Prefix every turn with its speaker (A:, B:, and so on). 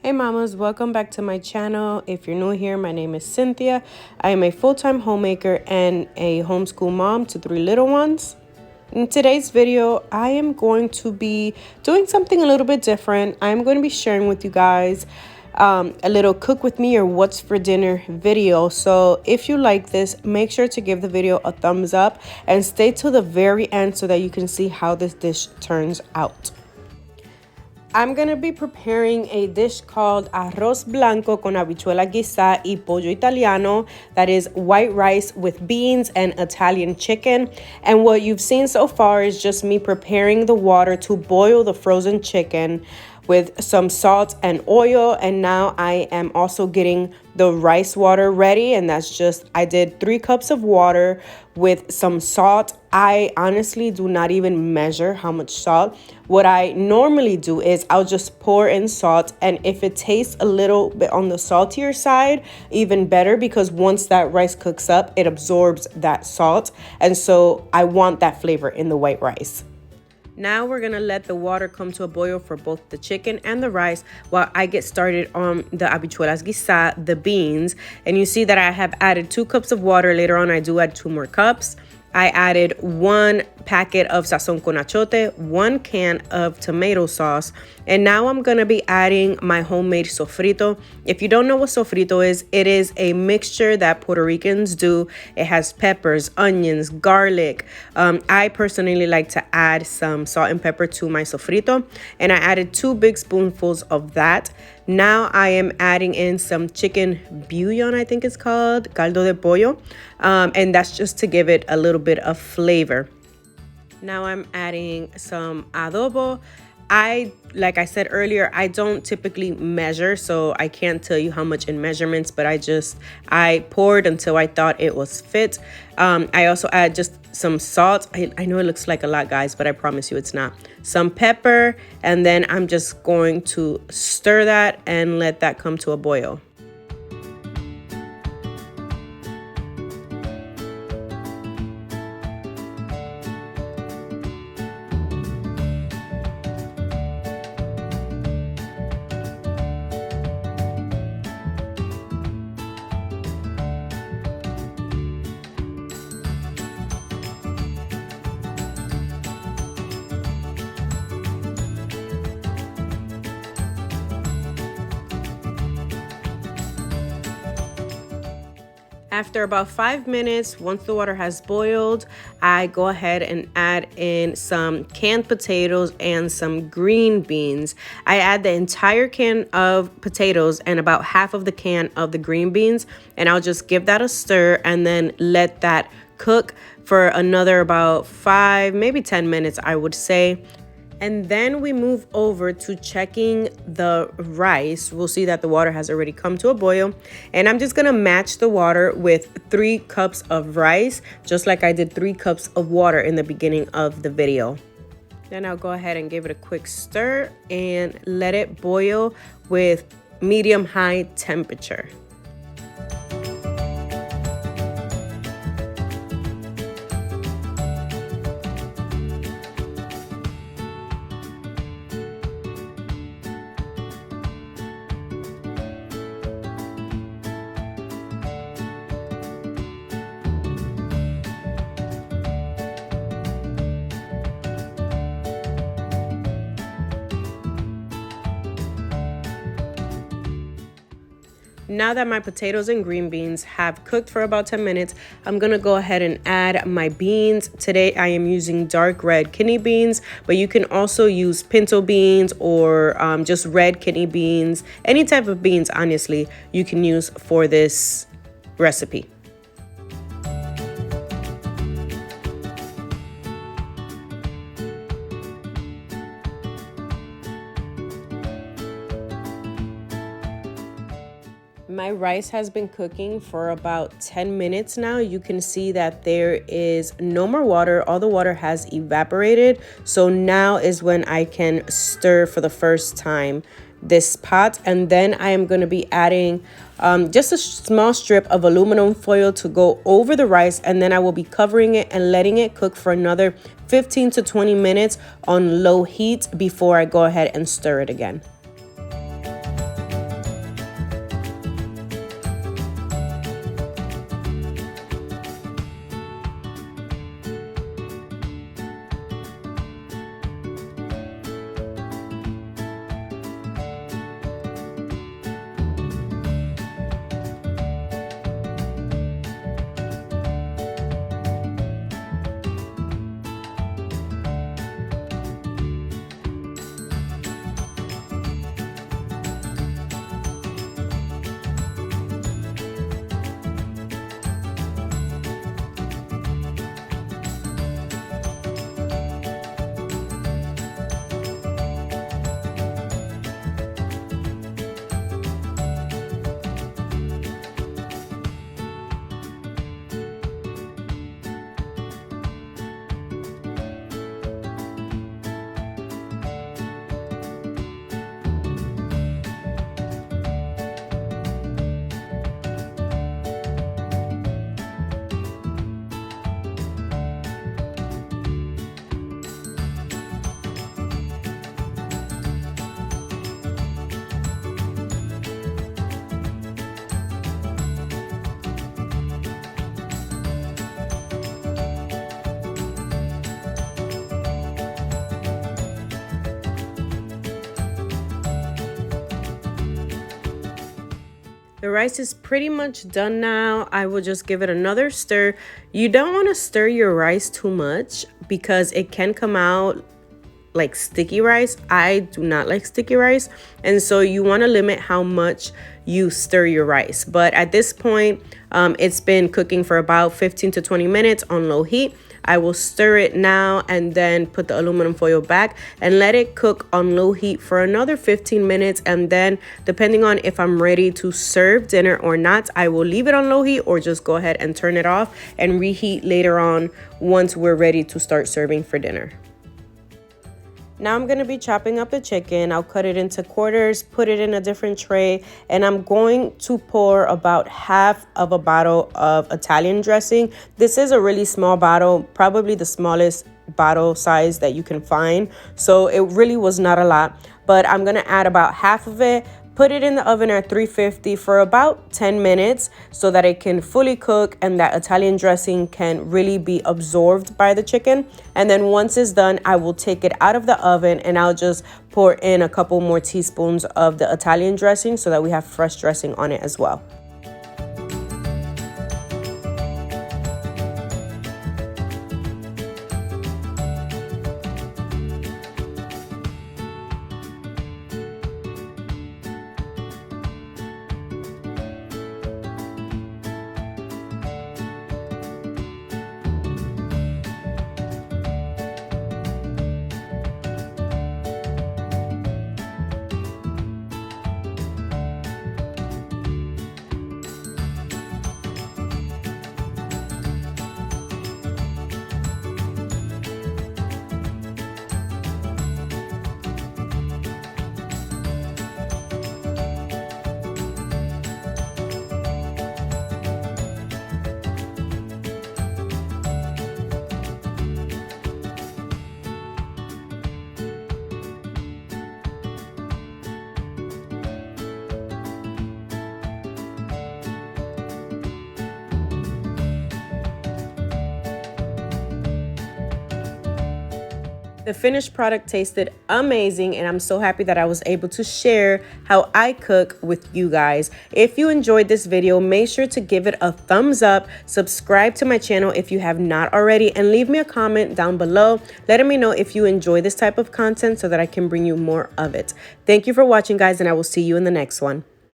A: Hey mamas, welcome back to my channel. If you're new here, my name is Cynthia. I am a full-time homemaker and a homeschool mom to 3 little ones. In today's video, I am going to be doing something a little bit different. I'm going to be sharing with you guys a little cook with me or what's for dinner video. So if you like this, make sure to give the video a thumbs up and stay till the very end so that you can see how this dish turns out. I'm going to be preparing a dish called arroz blanco con habichuela guisada y pollo italiano. That is white rice with beans and Italian chicken. And what you've seen so far is just me preparing the water to boil the frozen chicken with some salt and oil. And now I am also getting the rice water ready, and that's just, I did 3 cups of water with some salt. I honestly do not even measure how much salt. What I normally do is I'll just pour in salt, and if it tastes a little bit on the saltier side, even better, because once that rice cooks up, it absorbs that salt, and so I want that flavor in the white rice. Now we're gonna let the water come to a boil for both the chicken and the rice while I get started on the habichuelas guisada, the beans. And you see that I have added 2 cups of water. Later on, I do add 2 more cups. I added 1 packet of sazon con achote, 1 can of tomato sauce, and now I'm gonna be adding my homemade sofrito. If you don't know what sofrito is, it is a mixture that Puerto Ricans do. It has peppers, onions, garlic. I personally like to add some salt and pepper to my sofrito, and I added 2 big spoonfuls of that. Now I am adding in some chicken bouillon, I think it's called, caldo de pollo, and that's just to give it a little bit of flavor. Now I'm adding some adobo. Like I said earlier, I don't typically measure, so I can't tell you how much in measurements, but I poured until I thought it was fit. I also add just some salt. I know it looks like a lot, guys, but I promise you it's not. Some pepper, and then I'm just going to stir that and let that come to a boil. After about 5 minutes, once the water has boiled, I go ahead and add in some canned potatoes and some green beans. I add the entire can of potatoes and about half of the can of the green beans, and I'll just give that a stir and then let that cook for another about 5, maybe 10 minutes, I would say. And then we move over to checking the rice. We'll see that the water has already come to a boil. And I'm just gonna match the water with 3 cups of rice, just like I did 3 cups of water in the beginning of the video. Then I'll go ahead and give it a quick stir and let it boil with medium-high temperature. Now that my potatoes and green beans have cooked for about 10 minutes, I'm gonna go ahead and add my beans. Today I am using dark red kidney beans, but you can also use pinto beans or just red kidney beans. Any type of beans, honestly, you can use for this recipe. My rice has been cooking for about 10 minutes now. You can see that there is no more water. All the water has evaporated. So now is when I can stir for the first time this pot, and then I am going to be adding just a small strip of aluminum foil to go over the rice, and then I will be covering it and letting it cook for another 15 to 20 minutes on low heat before I go ahead and stir it again. The rice is pretty much done now. I will just give it another stir. You don't want to stir your rice too much because it can come out like sticky rice. I do not like sticky rice, and so you want to limit how much you stir your rice. But at this point, it's been cooking for about 15 to 20 minutes on low heat. I will stir it now and then put the aluminum foil back and let it cook on low heat for another 15 minutes. And then depending on if I'm ready to serve dinner or not, I will leave it on low heat or just go ahead and turn it off and reheat later on once we're ready to start serving for dinner. Now I'm going to be chopping up the chicken. I'll cut it into quarters, put it in a different tray, and I'm going to pour about half of a bottle of Italian dressing. This is a really small bottle, probably the smallest bottle size that you can find. So it really was not a lot, but I'm going to add about half of it. Put it in the oven at 350 for about 10 minutes so that it can fully cook and that Italian dressing can really be absorbed by the chicken. And then once it's done, I will take it out of the oven and I'll just pour in a couple more teaspoons of the Italian dressing so that we have fresh dressing on it as well. The finished product tasted amazing, and I'm so happy that I was able to share how I cook with you guys. If you enjoyed this video, make sure to give it a thumbs up, subscribe to my channel if you have not already, and leave me a comment down below letting me know if you enjoy this type of content so that I can bring you more of it. Thank you for watching, guys, and I will see you in the next one.